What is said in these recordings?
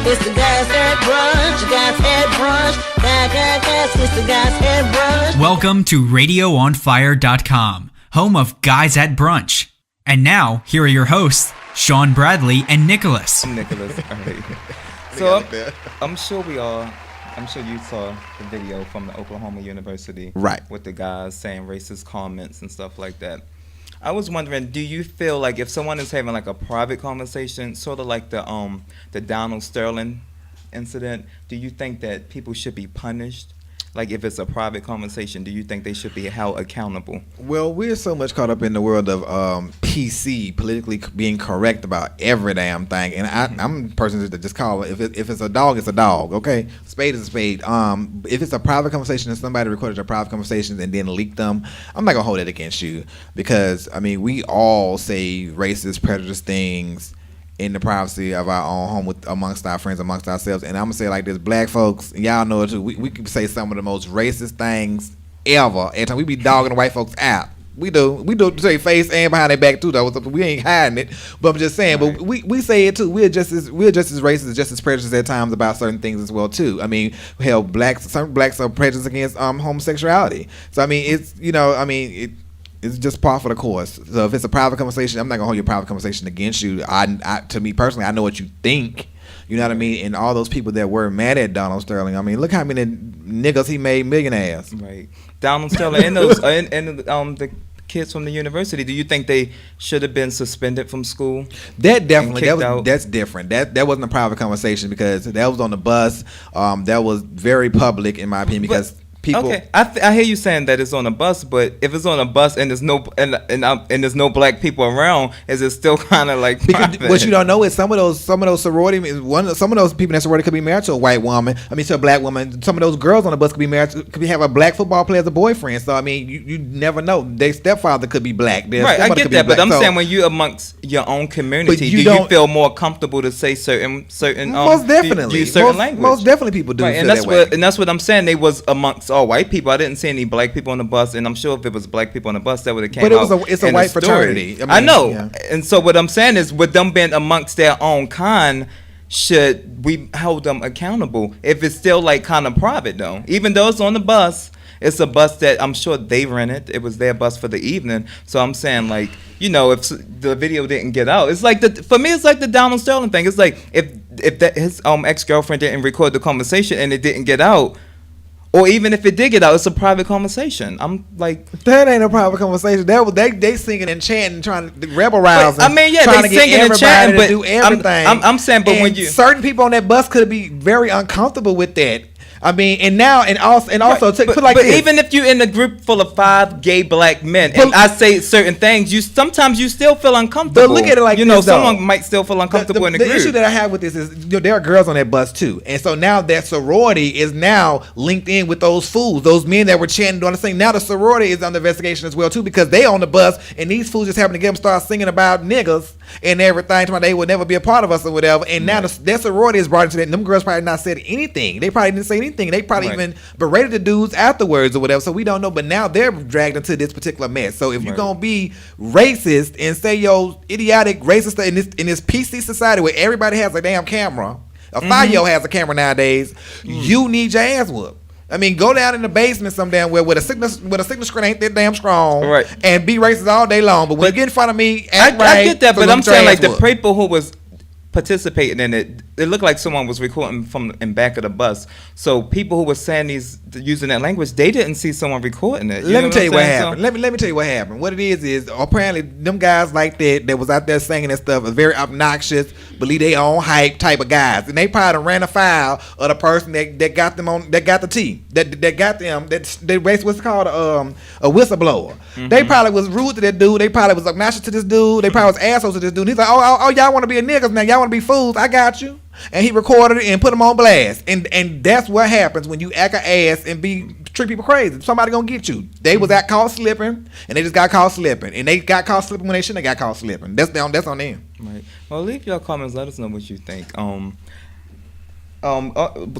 It's the guys at brunch. Guys at brunch. Guys, it's the guys at brunch. Welcome to RadioOnFire.com, home of Guys at Brunch. And now, here are your hosts, Sean Bradley and Nicholas. I'm Nicholas. All right. So I'm sure you saw the video from the Oklahoma University, right, with the guys saying racist comments and stuff like that. I was wondering, do you feel like if someone is having like a private conversation, sort of like the Donald Sterling incident, do you think that people should be punished? Like if it's a private conversation, do you think they should be held accountable? Well, we're so much caught up in the world of PC, politically being correct about every damn thing, and I'm a person that just call it, if it's a dog, it's a dog, okay? Spade is a spade. If it's a private conversation and somebody recorded your private conversations and then leaked them, I'm not gonna hold it against you, because I mean we all say racist, prejudiced things in the privacy of our own home amongst our friends, amongst ourselves. And I'm going to say like this, black folks, y'all know it too, we can say some of the most racist things ever. Every time we be dogging the white folks out. We do say face and behind their back too though. We ain't hiding it. But I'm just saying, right. But we say it too. We're just as racist, just as prejudiced at times about certain things as well too. I mean, hell, some blacks are prejudiced against homosexuality. So I mean, it's just par for the course. So if it's a private conversation, I'm not gonna hold your private conversation against you. To me personally, I know what you think. You know what I mean? And all those people that were mad at Donald Sterling, I mean, look how many niggas he made millionaires. Right, Donald Sterling and those and the kids from the university. Do you think they should have been suspended from school? That's different. That wasn't a private conversation because that was on the bus. That was very public in my opinion because. People. Okay, I hear you saying that it's on a bus, but if it's on a bus and there's no and there's no black people around, is it still kind of like private? What you don't know is some of those sorority some of those people in that sorority could be married to a white woman. I mean, to a black woman. Some of those girls on the bus could be married. Could have a black football player as a boyfriend. So I mean, you never know. Their stepfather could be black. Right, I get that, but I'm saying when you're amongst your own community, do you feel more comfortable to say certain most definitely use certain language? Most definitely people do. Right, and that's what I'm saying. They was amongst all white people. I didn't see any black people on the bus, and I'm sure if it was black people on the bus, that would have came out. But it's a white fraternity. I know, yeah. And so what I'm saying is, with them being amongst their own kind, should we hold them accountable? If it's still like kind of private though, even though it's on the bus, it's a bus that I'm sure they rented. It was their bus for the evening. So I'm saying like, you know, if the video didn't get out, it's like for me, it's like the Donald Sterling thing. It's like if his ex-girlfriend didn't record the conversation and it didn't get out. Or even if it did get out, it's a private conversation. I'm like, that ain't a private conversation. That was they singing and chanting, trying to rebel rousing. I mean, yeah, they singing and chanting, but do everything. I'm saying, but and when you certain people on that bus could be very uncomfortable with that. I mean, and also right, put like but this. Even if you're in a group full of 5 gay black men, and I say certain things, sometimes you still feel uncomfortable. But look at it like this, someone might still feel uncomfortable in the group. The issue that I have with this is, there are girls on that bus too, and so now that sorority is now linked in with those fools, those men that were chanting on the thing. Now the sorority is under investigation as well too, because they on the bus, and these fools just happen to get them start singing about niggas and everything, talking about they would never be a part of us or whatever. And now their sorority is brought into that. And them girls probably not said anything. They probably didn't say anything. They probably even berated the dudes afterwards or whatever. So we don't know. But now they're dragged into this particular mess. So if you're gonna be racist and say your idiotic racist stuff in this PC society where everybody has a damn camera, a 5-year-old has a camera nowadays, you need your ass whooped. I mean, go down in the basement some damn where with a signal screen ain't that damn strong, right? And be racist all day long. But when you get in front of me, I get that. But I'm saying like the people who was participating in it, it looked like someone was recording from in back of the bus. So people who were saying using that language, they didn't see someone recording it. Let me tell you what happened. Let me tell you what happened. What it is apparently them guys like that was out there singing that stuff are very obnoxious, believe they own hype type of guys, and they probably ran afoul of the person that got them on, that got the tea, that got them, that they basically what's called a whistleblower. Mm-hmm. They probably was rude to that dude. They probably was obnoxious to this dude. They probably was assholes to this dude. He's like, oh, y'all want to be a niggas now? Y'all want to be fools? I got you. And he recorded it and put them on blast. And that's what happens when you act an ass and treat people crazy. Somebody gonna get you. They was caught slipping, and they just got caught slipping. And they got caught slipping when they shouldn't have got caught slipping. That's on them. Right. Well, leave your comments. Let us know what you think.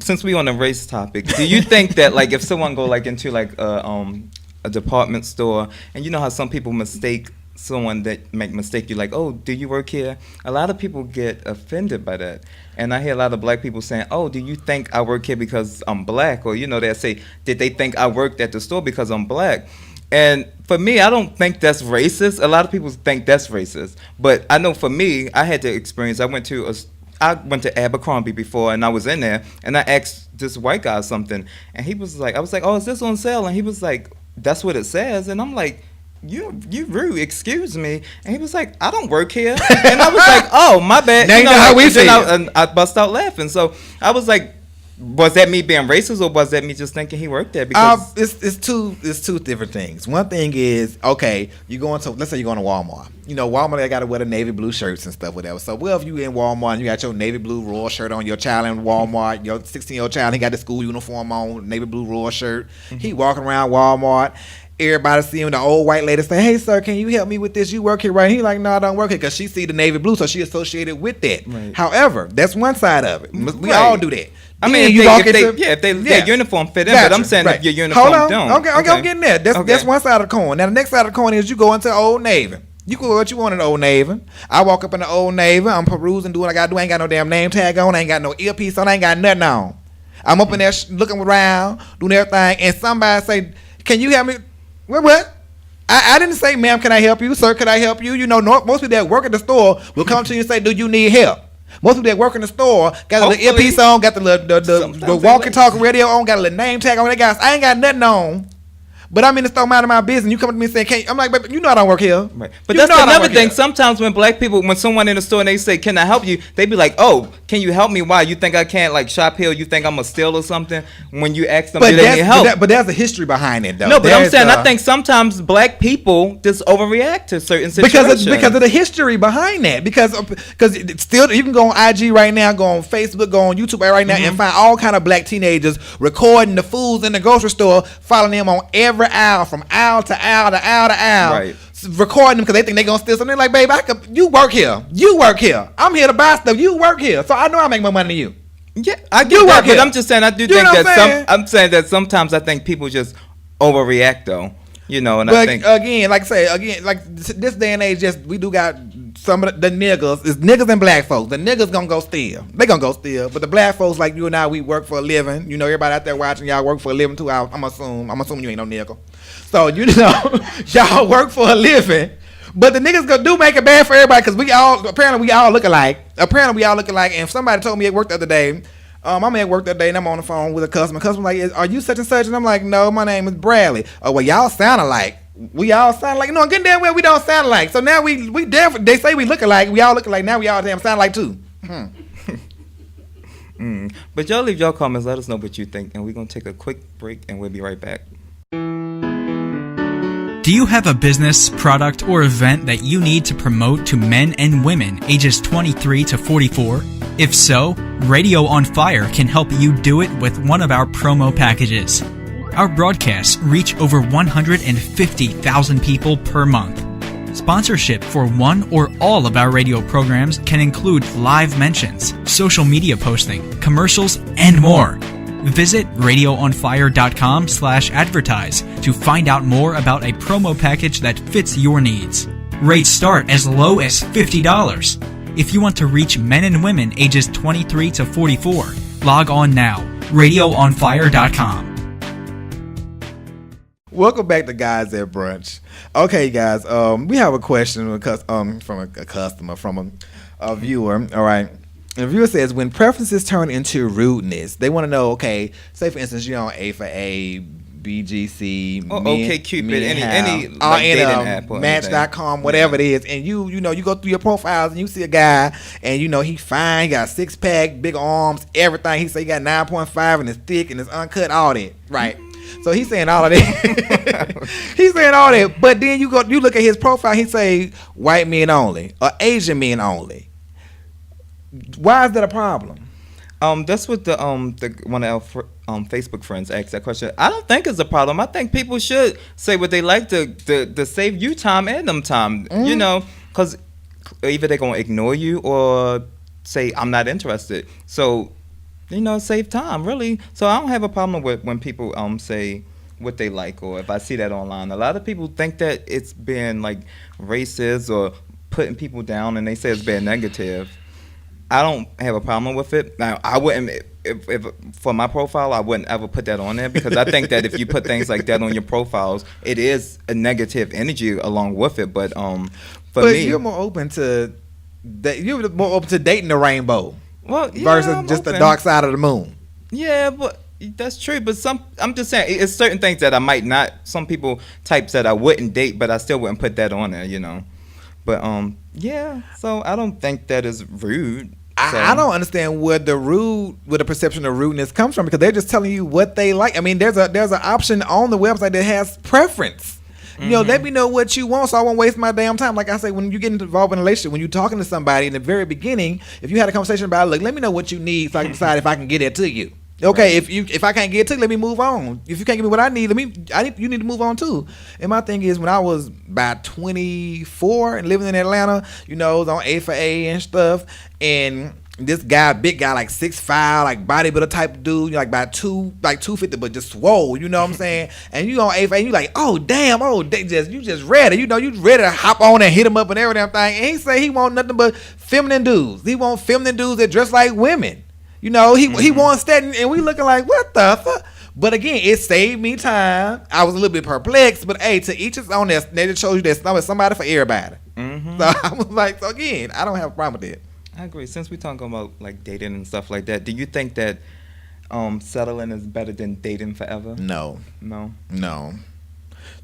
Since we on the race topic, do you think that like if someone go like into like a department store, and you know how some people mistake someone that make mistake you like, oh, do you work here? A lot of people get offended by that. And I hear a lot of black people saying, oh, do you think I work here because I'm black? Or, they'll say, did they think I worked at the store because I'm black? And for me, I don't think that's racist. A lot of people think that's racist. But I know for me, I had the experience. I went to Abercrombie before, and I was in there, and I asked this white guy something, and he was like, I was like, oh, is this on sale? And he was like, that's what it says. And I'm like, you rude, excuse me. And he was like, I don't work here. And I was like, oh, my bad. Now you know how we feel. And I bust out laughing. So I was like, was that me being racist, or was that me just thinking he worked there? Because it's two different things. One thing is, okay, let's say you're going to Walmart. Walmart, they got to wear the navy blue shirts and stuff, whatever. So, if you in Walmart and you got your navy blue Royal shirt on, your child in Walmart, your 16-year-old child, he got the school uniform on, navy blue Royal shirt. Mm-hmm. He walking around Walmart. Everybody see him. The old white lady say, "Hey, sir, can you help me with this? You work here, right?" He like, "No, I don't work here," because she see the navy blue, so she associated with that. Right. However, that's one side of it. We all do that. I mean, if their uniform fit in, but I'm saying if your uniform don't. Okay, I'm getting there. That's one side of the coin. Now, the next side of the coin is you go into Old Navy. You can go what you want in the Old Navy. I walk up in the Old Navy. I'm perusing, doing what I got to do. I ain't got no damn name tag on. I ain't got no earpiece on. I ain't got nothing on. I'm up in there looking around, doing everything, and somebody say, "Can you help me?" What? I didn't say, "Ma'am, can I help you? Sir, can I help you?" Most people that work at the store will come to you and say, "Do you need help?" Most people that work in the store got a little earpiece on, got the walkie-talkie radio on, got a little name tag on. They guys, I ain't got nothing on. But I'm in the store minding my business. You come to me and say, I'm like, baby, I don't work here. Right. But that's another thing. Sometimes when black people, when someone in the store and they say, "Can I help you?" They be like, "Oh, can you help me? Why? You think I can't like shop here? You think I'm a steal or something?" When you ask them, do they need help? But there's a history behind it, though. No, but I'm saying I think sometimes black people just overreact to certain situations because of the history behind that. Because still, you can go on IG right now, go on Facebook, go on YouTube right now, and find all kind of black teenagers recording the foods in the grocery store, following them on every aisle from aisle to aisle to aisle to aisle, right. Recording them because they think they're going to steal something. Like, babe, you work here. You work here. I'm here to buy stuff. You work here. So I know I make more money than you. Yeah, I get that, but I'm just saying I do think that I'm saying that sometimes I think people just overreact though. And but I think again, like this day and age, we do got some of the niggas. It's niggas and black folks. The niggas gonna go steal. They gonna go steal. But the black folks like you and I, we work for a living. Everybody out there watching, y'all work for a living too. I'm assuming you ain't no nigga. So y'all work for a living. But the niggas do make it bad for everybody because we all look alike. And if somebody told me at work the other day, I'm at work that day and I'm on the phone with a customer. Customer like, "Are you such and such?" And I'm like, "No, my name is Bradley." "Oh, well, y'all sound alike." We all sound like, no, good damn well we don't sound alike. So now we definitely, they say we look alike. We all look alike. Now we all damn sound alike too. But y'all leave y'all comments. Let us know what you think. And we're going to take a quick break and we'll be right back. Do you have a business, product, or event that you need to promote to men and women ages 23 to 44? If so, Radio on Fire can help you do it with one of our promo packages. Our broadcasts reach over 150,000 people per month. Sponsorship for one or all of our radio programs can include live mentions, social media posting, commercials, and more. Visit radioonfire.com/advertise to find out more about a promo package that fits your needs. Rates start as low as $50. If you want to reach men and women ages 23 to 44, log on now, radioonfire.com. Welcome back to Guys at Brunch. Okay, guys, we have a question from a customer, from a viewer. All right. The viewer says, when preferences turn into rudeness, they want to know, okay, say for instance, you're on A for A, BGC, OkCupid, any like dating app or Match.com, whatever it is, and you go through your profiles and you see a guy and he fine, he got 6-pack, big arms, everything. He say he got 9.5 and it's thick and it's uncut, all that, right? So he's saying all of that. He's saying all that, but then you look at his profile, he say white men only or Asian men only. Why is that a problem? That's what the one of our Facebook friends asked that question. I don't think it's a problem. I think people should say what they like to save you time and them time. Because either they're gonna ignore you or say I'm not interested. So save time really. So I don't have a problem with when people say what they like, or if I see that online. A lot of people think that it's been like racist or putting people down, and they say it's been negative. I don't have a problem with it. Now, I wouldn't, if for my profile, I wouldn't ever put that on there, because I think that if you put things like that on your profiles, it is a negative energy along with it. But for me, you're more open to you're more open to dating the rainbow, versus I'm just open. the dark side of the moon. Yeah, but that's true. But I'm just saying, it's certain things that I might not. Some people types that I wouldn't date, but I still wouldn't put that on there, you know. But yeah. So I don't think that is rude. So. I don't understand where the perception of rudeness comes from, because they're just telling you what they like. I mean, there's an option on the website that has preference. You know, let me know what you want, so I won't waste my damn time. Like I say, when you get involved in a relationship, when you're talking to somebody in the very beginning, if you had a conversation about, look, let me know what you need, so I can decide if I can get it to you. Okay, if I can't get it to you, let me move on. If you can't give me what I need, you need to move on too. And my thing is, when I was about 24 and living in Atlanta, you know, I was on A for A and stuff, and this guy, big guy, like 6'5", like bodybuilder type dude, you know, like about 250, but just swole, you know what I'm saying? And you on A for A, and you like, oh damn, you just ready, you know, you ready to hop on and hit him up and every damn thing. And he say he want nothing but feminine dudes. He want feminine dudes that dress like women. You know, he wants that, and we looking like, what the fuck? But again, it saved me time. I was a little bit perplexed, but hey, to each his own. That just shows you there's somebody for everybody. Mm-hmm. So I was like, so again, I don't have a problem with that. I agree. Since we're talking about like dating and stuff like that, do you think that settling is better than dating forever? No. No.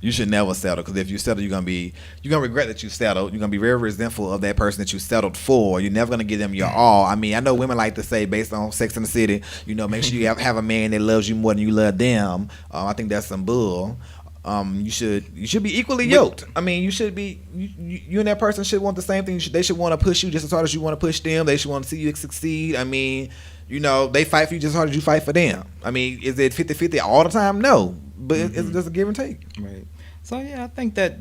You should never settle, because if you settle, you're gonna regret that you settled. You're gonna be very resentful of that person that you settled for. You're never gonna give them your all. I mean, I know women like to say, based on Sex and the City, you know, make sure you have a man that loves you more than you love them. I think that's some bull. You should be equally yoked. I mean, you should be. You and that person should want the same thing. They should want to push you just as hard as you want to push them. They should want to see you succeed. I mean, you know, they fight for you just as hard as you fight for them. I mean, is it 50-50 all the time? No, but it's just a give and take. Right. So yeah, I think that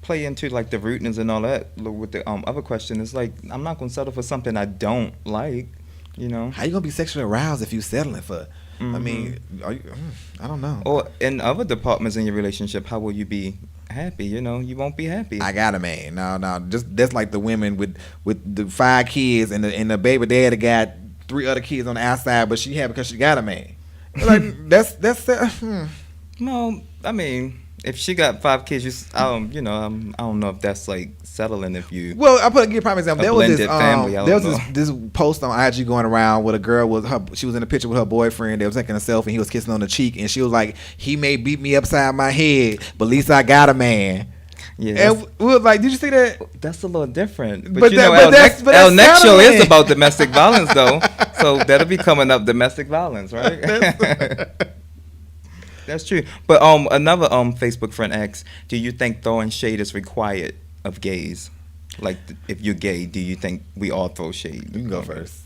play into like the rudeness and all that. With the other question, it's like, I'm not gonna settle for something I don't like. You know, how you gonna be sexually aroused if you settling for? I mean, I don't know. Or in other departments in your relationship, how will you be happy? You know, you won't be happy. I got a man. No, just that's like the women with the 5 kids and the baby daddy got 3 other kids on the outside, but she happy because she got a man. Like that's. No, I mean, if she got 5 kids, I don't know if that's like settling. If you I'll give you a prime example. There was this family. This post on IG going around with a girl she was in a picture with her boyfriend. They was taking a selfie, and he was kissing on the cheek, and she was like, "He may beat me upside my head, but at least I got a man." Yeah, and we was like, "Did you see that?" That's a little different. But our next show is about domestic violence, though, so that'll be coming up. Domestic violence, right? That's true. But another Facebook friend asks, do you think throwing shade is required of gays? Like, if you're gay, do you think we all throw shade? You can go first.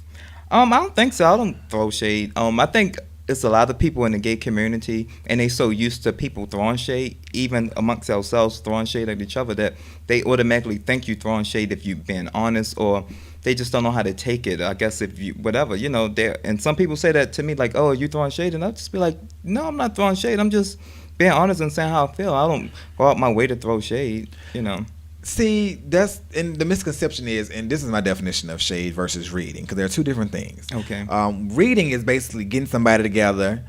I don't think so. I don't throw shade. I think it's a lot of people in the gay community, and they so used to people throwing shade, even amongst ourselves throwing shade at each other, that they automatically think you throwing shade if you've been honest, or they just don't know how to take it. I guess if you, whatever, you know, and some people say that to me, like, oh, are you throwing shade? And I'll just be like, no, I'm not throwing shade. I'm just being honest and saying how I feel. I don't go out my way to throw shade, you know. See, and the misconception is, and this is my definition of shade versus reading, because there are 2 different things. Okay. Reading is basically getting somebody together,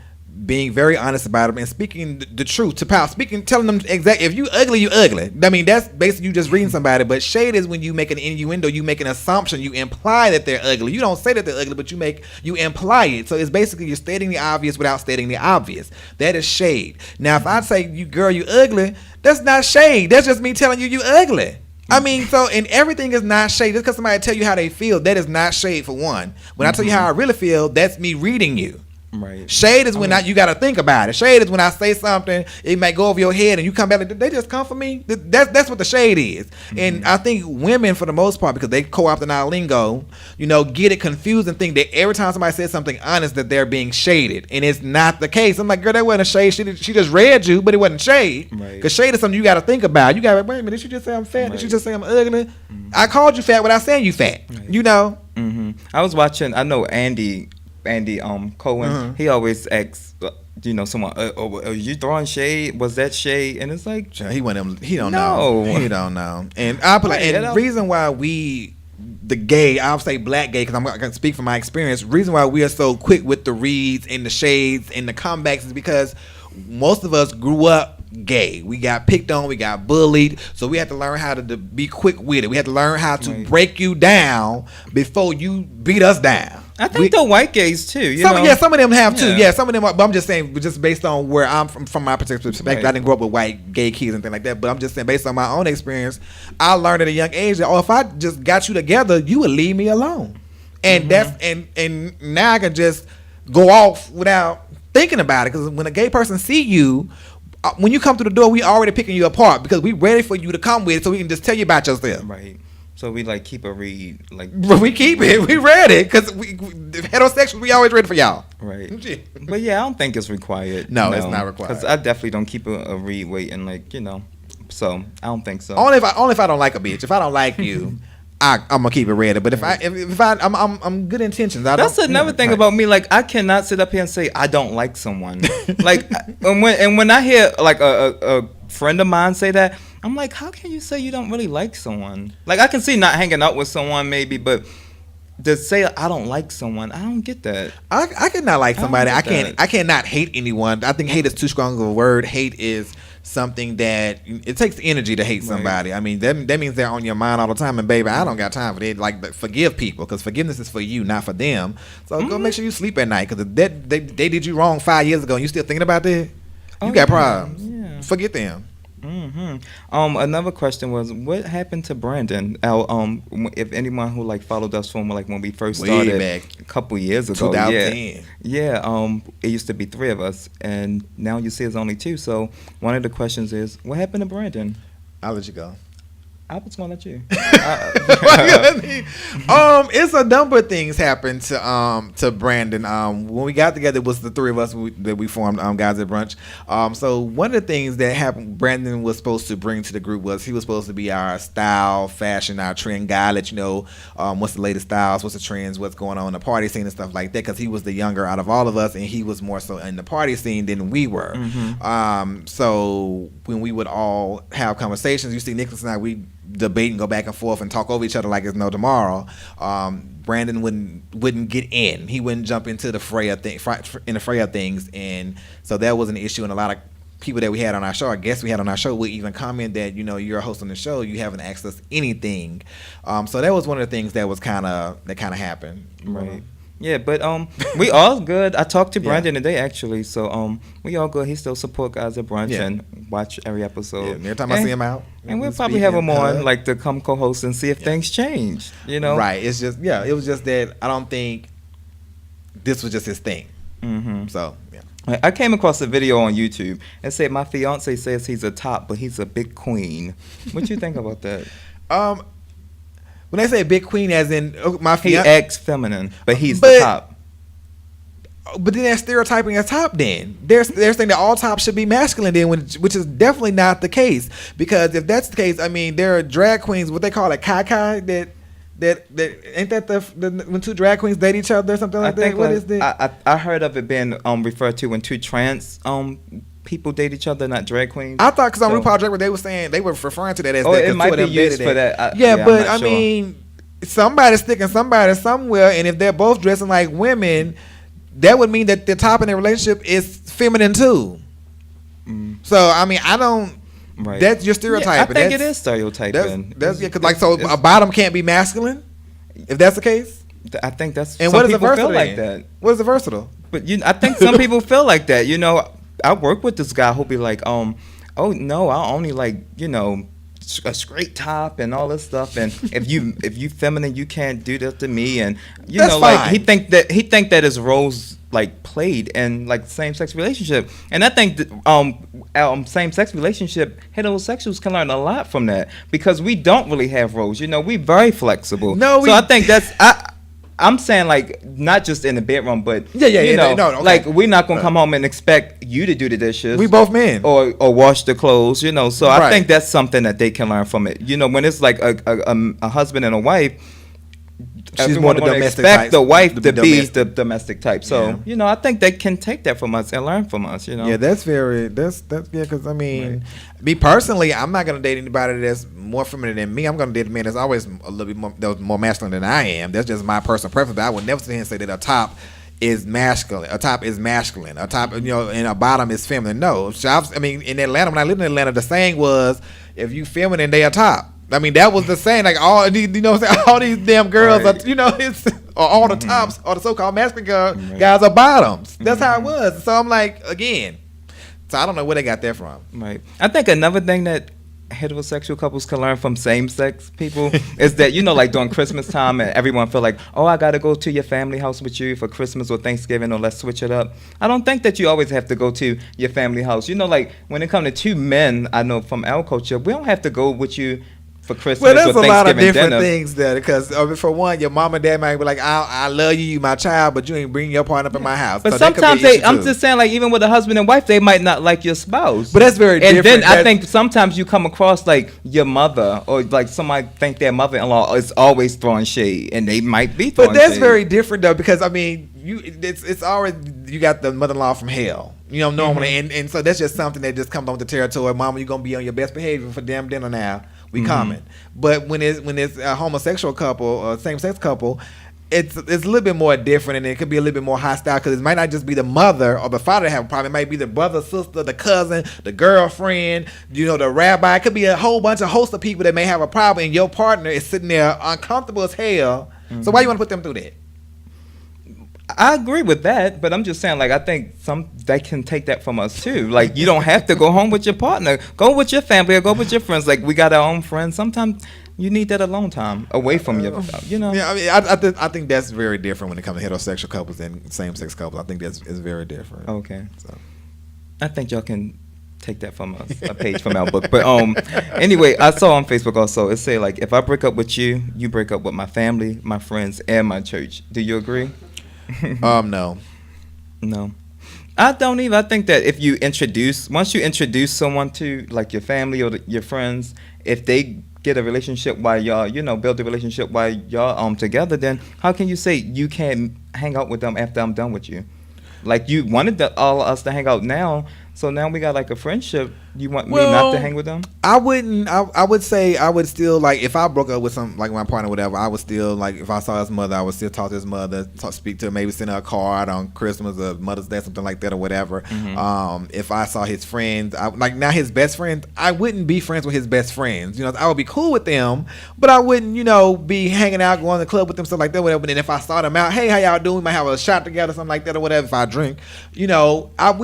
being very honest about them, and speaking the truth to power. Telling them exactly, if you ugly, you ugly. I mean, that's basically you just reading somebody. But shade is when you make an innuendo, you make an assumption, you imply that they're ugly. You don't say that they're ugly, but you imply it. So it's basically you're stating the obvious without stating the obvious. That is shade. Now, if I say, you ugly, that's not shade. That's just me telling you ugly. I mean, so, and everything is not shade. Just because somebody tell you how they feel, that is not shade for one. When I tell you how I really feel, that's me reading you. Right. Shade is when you got to think about it. Shade is when I say something, it might go over your head, and you come back like, they just come for me. That's what the shade is. Mm-hmm. And I think women, for the most part, because they co-opting our lingo, get it confused and think that every time somebody says something honest, that they're being shaded, and it's not the case. I'm like, girl, that wasn't a shade. She just read you, but it wasn't shade. Right. Because shade is something you got to think about. You got to, wait a minute, did she just say I'm fat? Right. Did she just say I'm ugly? Mm-hmm. I called you fat without saying you fat. Right. Mm-hmm. I was watching. I know Andy Andy Cohen, he always asks, someone, are you throwing shade? Was that shade? And it's like, he don't know. He don't know. And I put and the reason why the gay, I'll say black gay, because I'm going to speak from my experience. Reason why we are so quick with the reads and the shades and the comebacks is because most of us grew up gay. We got picked on, we got bullied, so we had to learn how to be quick with it. We had to learn how to break you down before you beat us down. I think the white gays too. Some of them have too. Yeah, some of them. But I'm just saying, just based on where I'm from my particular perspective, I didn't grow up with white gay kids and things like that. But I'm just saying, based on my own experience, I learned at a young age that if I just got you together, you would leave me alone. And that's and now I can just go off without thinking about it, because when a gay person see you, when you come through the door, we already picking you apart because we ready for you to come with it, so we can just tell you about yourself. Right. So we like keep a read, like we keep it. We ready because we heterosexual. We always ready for y'all. Right. But yeah, I don't think it's required. No, it's not required. Because I definitely don't keep a read waiting, So I don't think so. Only if I don't like a bitch. If I don't like you, I'm gonna keep it ready. But if I'm good intentions. That's another thing about me. Like, I cannot sit up here and say I don't like someone. Like, when I hear like a friend of mine say that, I'm like, how can you say you don't really like someone? Like, I can see not hanging out with someone maybe, but to say I don't like someone, I don't get that. I cannot like somebody. I cannot hate anyone. I think hate is too strong of a word. Hate is something that it takes energy to hate somebody. Right. I mean, that means they're on your mind all the time. And baby, I don't got time for that. Like, forgive people, because forgiveness is for you, not for them. So go make sure you sleep at night, because they did you wrong 5 years ago and you still thinking about that, you got problems. Yeah. Forget them. Another question was, what happened to Brandon? If anyone who like followed us from like when we first started back a couple years ago, 2010. Yeah. It used to be 3 of us, and now you see it's only 2. So one of the questions is, what happened to Brandon? I'll let you go. I was gonna let you. It's a number of things happened to Brandon. When we got together, it was the 3 of us that we formed Guys at Brunch. So one of the things that happened, Brandon was supposed to bring to the group was he was supposed to be our style, fashion, our trend guy. Let you know what's the latest styles, what's the trends, what's going on in the party scene and stuff like that. Because he was the younger out of all of us, and he was more so in the party scene than we were. So when we would all have conversations, you see Nicholas and I, we debate and go back and forth and talk over each other like it's no tomorrow. Brandon wouldn't get in. He wouldn't jump into the fray of things, and so that was an issue. And a lot of people that we had on our show, our guests we had on our show, would even comment that, you're a host on the show, you haven't asked us anything. So that was one of the things that was kind of happened. Right. Yeah, but we all good. I talked to Brandon today, actually, so we all good. He still support Guys at Brunch and watch every episode. Yeah, every time I see him out. And we'll probably have him on, like, to come co-host and see if things change, Right. It's just, it was just that I don't think this was just his thing. So, yeah. I came across a video on YouTube and said, my fiance says he's a top, but he's a big queen. What you think about that? When they say big queen, as in he acts feminine, but he's the top. But then they're stereotyping a top. Then they're saying that all tops should be masculine. Then, which is definitely not the case. Because if that's the case, I mean, there are drag queens, what they call it, kai that ain't that the when 2 drag queens date each other or something like that. What is that? I heard of it being referred to when 2 trans people date each other, not drag queens. I thought, because on RuPaul Drag Race, they were saying, they were referring to that as it might be used for that. But I mean, somebody's sticking somebody somewhere, and if they're both dressing like women, that would mean that the top in their relationship is feminine too. So I mean, I don't. Right. That's your stereotyping. I think it is stereotyping. That's because a bottom can't be masculine. If that's the case, I think that's. And some what is people a versatile? Feel like that. What is a versatile? But I think some people feel like that. I work with this guy who'll be like, oh no, I only like, a straight top and all this stuff, and if you feminine, you can't do that to me, and That's like fine. he think that his roles like played in like same sex relationship, and I think that, same sex relationship heterosexuals can learn a lot from that, because we don't really have roles. We very flexible. So I think that's I'm saying, like, not just in the bedroom, but okay. Like, we're not gonna come home and expect you to do the dishes. We both men, or wash the clothes, So Right. I think that's something that they can learn from it. When it's like a husband and a wife, everyone more the gonna domestic expect type, the wife to to be be domestic. the domestic type. So Yeah. I think they can take that from us and learn from us. Yeah, that's yeah. Because I mean, me personally, I'm not gonna date anybody that's more feminine than me. I'm gonna date a man that's always a little bit more masculine than I am. That's just my personal preference. But I would never sit here and say that a top is masculine. A top is masculine. A top, and a bottom is feminine. No, shops. I mean, in Atlanta, when I lived in Atlanta, the saying was, if you feminine, they a top. I mean, that was the saying. Like all these, what I'm saying, all these damn girls Right. are, it's or all the tops, or the so-called masculine guys are bottoms. That's how it was. So I'm like, again. So I don't know where they got that from. Right. I think another thing that heterosexual couples can learn from same-sex people is that like during Christmas time and everyone feel like, oh, I gotta go to your family house with you for Christmas or Thanksgiving, or let's switch it up. I don't think that you always have to go to your family house. Like when it comes to two men, I know from our culture, we don't have to go with you for Christmas Well, there's or a lot of Thanksgiving different dinner. things there because for one, your mom and dad might be like, I love you, you my child, but you ain't bringing your partner up in my house. But So that could be sometimes an issue I'm too. just saying, like even with a husband and wife, they might not like your spouse. But that's very and different. then I That's- think sometimes you come across like your mother or like somebody think their mother-in-law is always throwing shade, and they might be throwing But that's shade. very different though, because I mean, it's already, you got the mother-in-law from hell, normally, and so that's just something that just comes on the territory. Mama, you're gonna be on your best behavior for damn dinner now. We coming. But when it's a homosexual couple or same-sex couple, it's a little bit more different, and it could be a little bit more hostile because it might not just be the mother or the father that have a problem. It might be the brother, sister, the cousin, the girlfriend, the rabbi. It could be a whole host of people that may have a problem, and your partner is sitting there uncomfortable as hell. So why you want to put them through that? I agree with that, but I'm just saying, like, I think they can take that from us too. Like, you don't have to go home with your partner. Go with your family or go with your friends. Like, we got our own friends. Sometimes you need that alone time away from your. Yeah, I mean, I think that's very different when it comes to heterosexual couples and same-sex couples. I think it's very different. Okay. So. I think y'all can take that from us, a page from our book. But anyway, I saw on Facebook also, it say like, if I break up with you, you break up with my family, my friends, and my church. Do you agree? No. No. I don't either. I think that once you introduce someone to like your family or your friends, if they get a relationship while y'all, build a relationship while y'all together, then how can you say you can't hang out with them after I'm done with you? Like you wanted all of us to hang out now, so now we got like a friendship. You want me not to hang with them? I wouldn't. I would say I would still like if I broke up with like my partner, or whatever. I would still like if I saw his mother, I would still talk to his mother, speak to her, maybe send her a card on Christmas or Mother's Day, something like that, or whatever. If I saw his friends, like now his best friends, I wouldn't be friends with his best friends. I would be cool with them, but I wouldn't, be hanging out, going to the club with them, stuff like that, whatever. And then if I saw them out, hey, how y'all doing? We might have a shot together, something like that, or whatever. If I drink, we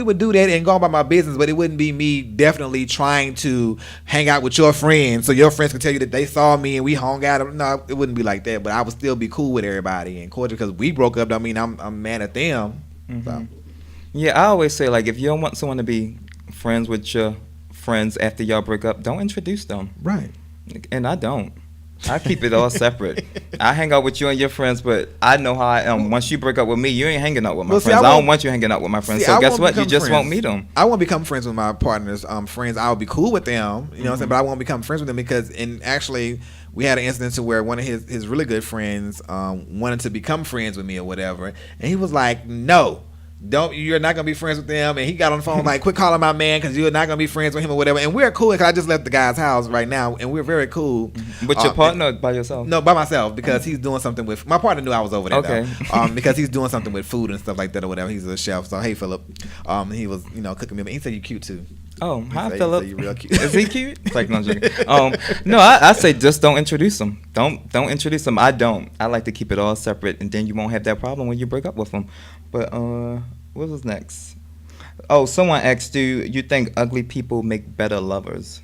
would do that and go about my business, but it wouldn't be me definitely trying to hang out with your friends so your friends can tell you that they saw me and we hung out. No, it wouldn't be like that, but I would still be cool with everybody and cordial because we broke up. Don't mean I'm mad at them. So. Yeah, I always say like if you don't want someone to be friends with your friends after y'all break up, don't introduce them. Right. And I don't. I keep it all separate. I hang out with you and your friends, but I know how I am. Once you break up with me, you ain't hanging out with my friends. I don't want you hanging out with my friends. So guess what? You just won't meet them. I won't become friends with my partner's friends. I'll be cool with them, you know what I'm saying? But I won't become friends with them because, and actually, we had an incident to where one of his really good friends wanted to become friends with me or whatever, and he was like, "No. You're not gonna be friends with them." And he got on the phone like, "Quit calling my man because you're not gonna be friends with him or whatever." And we're cool because I just left the guy's house right now, and we're very cool. With your partner or by yourself? No, by myself because he's doing something with my partner. Knew I was over there. Okay. Though, because he's doing something with food and stuff like that or whatever. He's a chef. So hey, Philip. He was cooking me. He said you cute too. Oh, hi, He Philip. said you real cute. Is he cute? It's like, no, I'm joking. No, I say just don't introduce them. Don't introduce them. I don't. I like to keep it all separate, and then you won't have that problem when you break up with them. But what was next? Oh, someone asked, do you think ugly people make better lovers?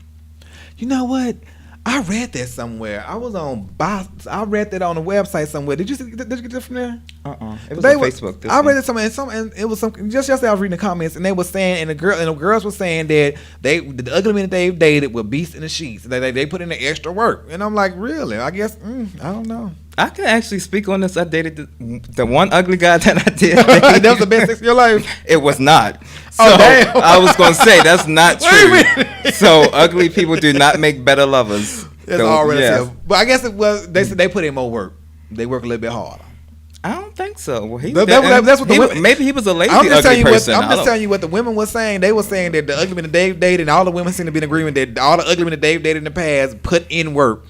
You know what? I read that somewhere. I read that on a website somewhere. Did you get that from there? It was on Facebook. I read it somewhere, and it was some. Just yesterday, I was reading the comments, and they were saying, and the girls were saying that the ugly men that they've dated were beasts in the sheets. They put in the extra work, and I'm like, really? I guess I don't know. I can actually speak on this. I dated the one ugly guy that I did. That was the best sex of your life. It was not. So Oh, damn. I was gonna say that's not Wait a true. minute. So ugly people do not make better lovers. That's So, all relative. yeah. But I guess it was. They said they put in more work. they work a little bit harder. I don't think so. Well, That's what the women, maybe he was a lazy I'm just ugly person. I'm just telling you what the women were saying. They were saying that the ugly men that Dave dated, and all the women seem to be in agreement that all the ugly men that Dave dated in the past put in work.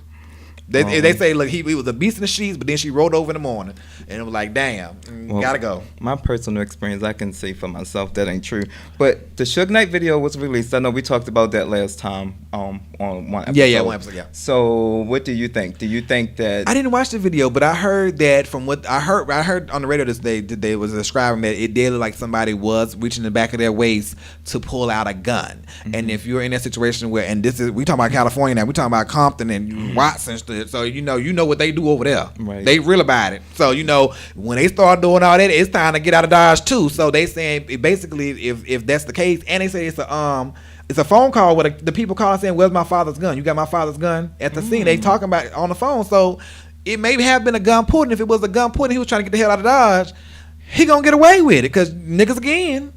They say, look, he was a beast in the sheets, but then she rolled over in the morning, and it was like, damn, gotta go. My personal experience, I can say for myself that ain't true. But the Suge Knight video was released. I know we talked about that last time on one episode. Yeah, one episode. Yeah. So, what do you think? Do you think that? I didn't watch the video, but I heard that from what I heard on the radio this day, they was describing that it did look like somebody was reaching the back of their waist to pull out a gun. Mm-hmm. And if you're in that situation where, and this is, we talking about California now, we talking about Compton and Watson. So you know what they do over there. Right. They real about it. So when they start doing all that, it's time to get out of Dodge too. So they saying basically if that's the case, and they say it's a phone call where the people calling saying, "Where's my father's gun? You got my father's gun?" At the scene, they talking about it on the phone. So it may have been a gun pulled. And if it was a gun pulled, and he was trying to get the hell out of Dodge, he gonna get away with it because niggas again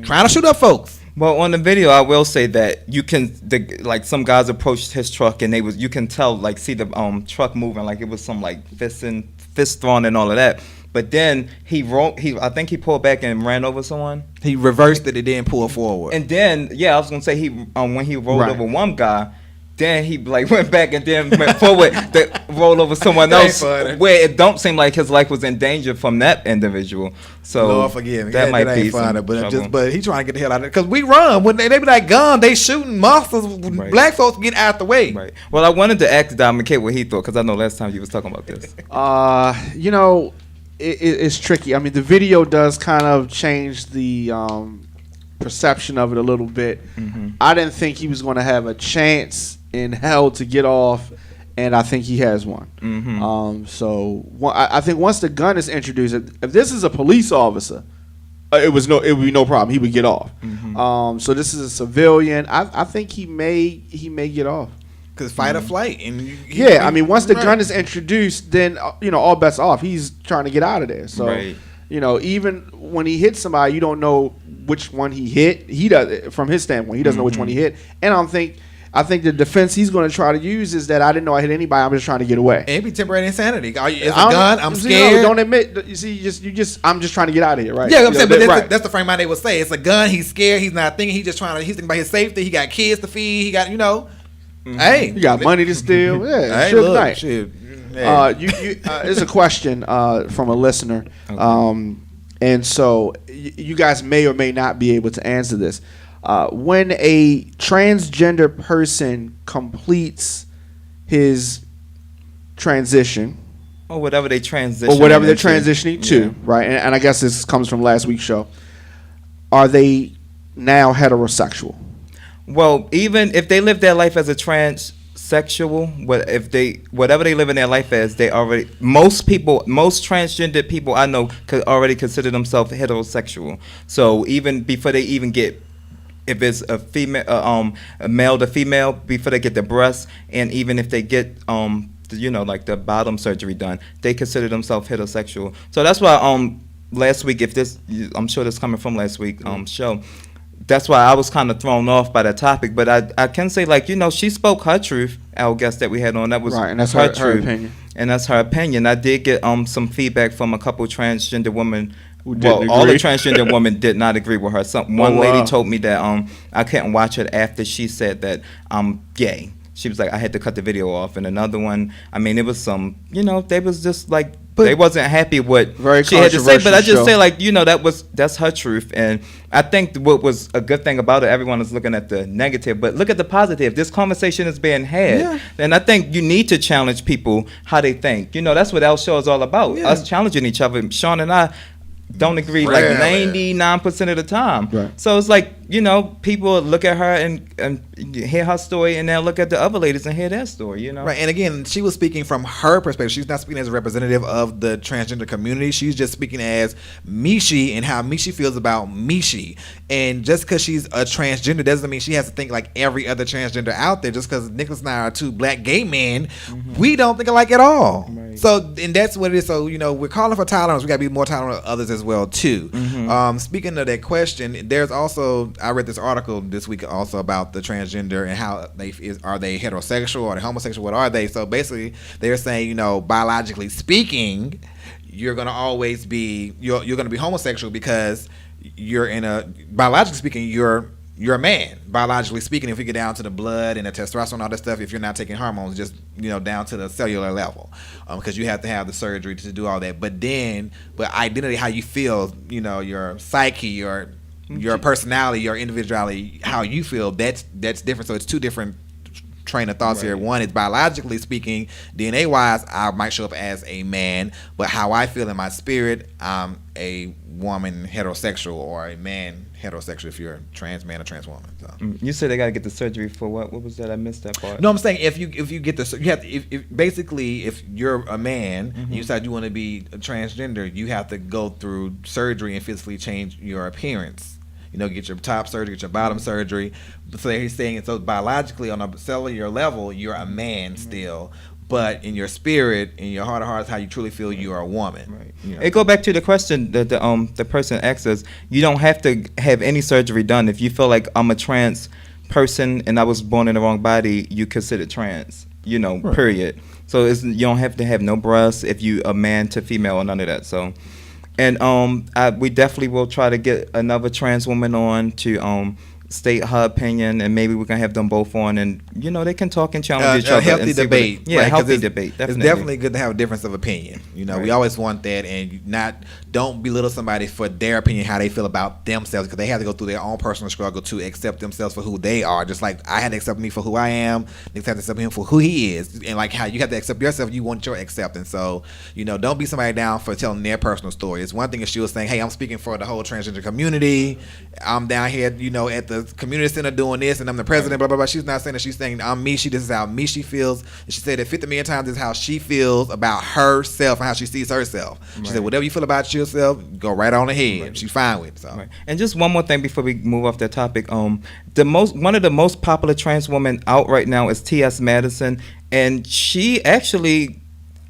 trying to shoot up folks. Well, on the video, I will say that you can, some guys approached his truck and you can tell, see the truck moving, like it was some fist thrown and all of that. But then I think he pulled back and ran over someone. He reversed it and then pulled forward. And then, I was gonna say when he rolled over one guy, then he went back and then went forward to roll over someone else, where it don't seem like his life was in danger from that individual. So Lord forgive me, that might be funny, but he trying to get the hell out of it because we run when they be like gun, they shooting monsters. Right. Black folks get out the way. Right. Well, I wanted to ask Don McKay what he thought because I know last time you was talking about this. It's tricky. I mean, the video does kind of change the perception of it a little bit. Mm-hmm. I didn't think he was going to have a chance in hell to get off, and I think he has one. Mm-hmm. I think once the gun is introduced, if this is a police officer, it would be no problem. He would get off. Mm-hmm. So this is a civilian. I think he may get off. Cause fight or flight, and I mean, once the gun is introduced, then all bets off. He's trying to get out of there. So even when he hits somebody, you don't know which one he hit. He does, from his standpoint, he doesn't know which one he hit. And I think the defense he's going to try to use is that I didn't know I hit anybody. I'm just trying to get away. It be temporary insanity. It's a gun. I'm scared. Don't admit. You see, I'm just trying to get out of here, right? Yeah, I'm saying, but that's the frame mind they would say. It's a gun. He's scared. He's not thinking. He's just trying to. He's thinking about his safety. He got kids to feed. He got Hey, you got money to steal. Yeah, hey, look, night. Shit. Hey. There's a question from a listener, and so you guys may or may not be able to answer this. When a transgender person completes his transition, or whatever they transition, or whatever they're transitioning to, right? And I guess this comes from last week's show. Are they now heterosexual? Well, even if they live their life as a transsexual, whatever they live in their life as, most transgender people I know could already consider themselves heterosexual. So even before they even get, if it's a female, a male to female, before they get the breast, and even if they get the bottom surgery done, they consider themselves heterosexual. So that's why last week, I'm sure this coming from last week show. That's why I was kind of thrown off by the topic, but I can say she spoke her truth. Our guest that we had on, that was right, and that's her opinion. And that's her opinion. I did get some feedback from a couple transgender women. All the transgender women did not agree with her. One lady told me that I couldn't watch it after she said that I'm gay. She was like, I had to cut the video off. And another one, I mean, it was some, they was just like, they wasn't happy with what she had to say. But I just say, that's her truth. And I think what was a good thing about it, everyone is looking at the negative, but look at the positive. This conversation is being had. Yeah. And I think you need to challenge people how they think. That's what our show is all about, us challenging each other. Sean and I don't agree 99% of the time. Right. So it's like, people look at her and hear her story, and they'll look at the other ladies and hear their story, Right. And again, she was speaking from her perspective. She's not speaking as a representative of the transgender community. She's just speaking as Mishi and how Mishi feels about Mishi. And just because she's a transgender doesn't mean she has to think like every other transgender out there. Just because Nicholas and I are two black gay men, we don't think alike at all. Right. So, and that's what it is. So, we're calling for tolerance. We got to be more tolerant of others as well, too. Speaking of that question, there's also I read this article this week also about the transgender and how are they heterosexual or they homosexual? What are they? So basically, they're saying, you know, biologically speaking, you're gonna always be you're gonna be homosexual because biologically speaking, you're a man. Biologically speaking, if we get down to the blood and the testosterone, all that stuff, if you're not taking hormones, just, you know, down to the cellular level, because you have to have the surgery to do all that. But identity, how you feel, you know, your psyche, your personality, your individuality, how you feel, that's different. So it's two different train of thoughts here. One is biologically speaking, DNA wise, I might show up as a man, but how I feel in my spirit, I'm a woman heterosexual or a man heterosexual if you're a trans man or trans woman. So. You said they gotta get the surgery for what? What was that? I missed that part. No, I'm saying if you get the you have to, basically if you're a man and you decide you want to be a transgender, you have to go through surgery and physically change your appearance. You know, get your top surgery, get your bottom surgery. So he's saying, so biologically on a cellular level, you're a man still, but in your spirit, in your heart of hearts, how you truly feel, you are a woman. Right. You know? It go back to the question that the person asked us. You don't have to have any surgery done if you feel like I'm a trans person and I was born in the wrong body. You consider trans. You know, period. So you don't have to have no breasts if you a man to female or none of that. So. And we definitely will try to get another trans woman on to state her opinion, and maybe we can have them both on, and you know they can talk and challenge each other. Healthy debate, yeah, right? Healthy debate. Definitely. It's definitely good to have a difference of opinion. You know, we always want that, and don't belittle somebody for their opinion, how they feel about themselves, because they have to go through their own personal struggle to accept themselves for who they are. Just like I had to accept me for who I am, they have to accept him for who he is, and like how you have to accept yourself, you want your acceptance. So you know, don't be somebody down for telling their personal story. It's one thing if she was saying, "Hey, I'm speaking for the whole transgender community. I'm down here, you know, at the community center doing this, and I'm the president." Blah blah blah. She's not saying that. She's saying, "I'm me. This is how me she feels." And she said that 50 million times. This is how she feels about herself and how she sees herself. She said, "Whatever you feel about yourself, go right on ahead." Right. She's fine with it. So. Right. And just one more thing before we move off that topic. One of the most popular trans women out right now is T.S. Madison, and she actually.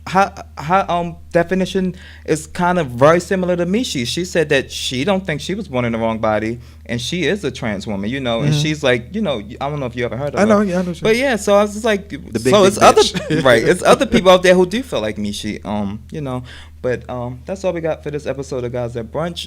Her definition is kind of very similar to me. She said that she don't think she was born in the wrong body, and she is a trans woman, you know. And she's like, you know, I don't know if you ever heard of her. I know, yeah, I know. But yeah, so I was just like, it's other right, it's other people out there who do feel like me. You know, but that's all we got for this episode of Guys at Brunch.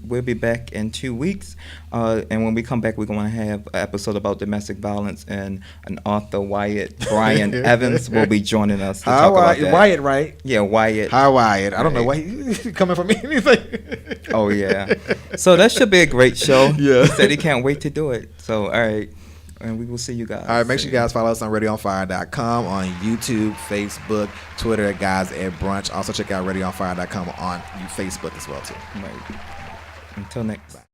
We'll be back in 2 weeks, and when we come back, we're going to have an episode about domestic violence, and an author, Brian Evans, will be joining us to talk about that. Wyatt, right? Yeah, Wyatt. Hi, Wyatt. I don't know why he's coming from anything. Oh, yeah. So that should be a great show. Yeah. He said he can't wait to do it. So, all right. And we will see you guys. All right, make sure you guys follow us on radioonfire.com, on YouTube, Facebook, Twitter at Guys at Brunch. Also check out radioonfire.com on Facebook as well, too. Right. Until next time.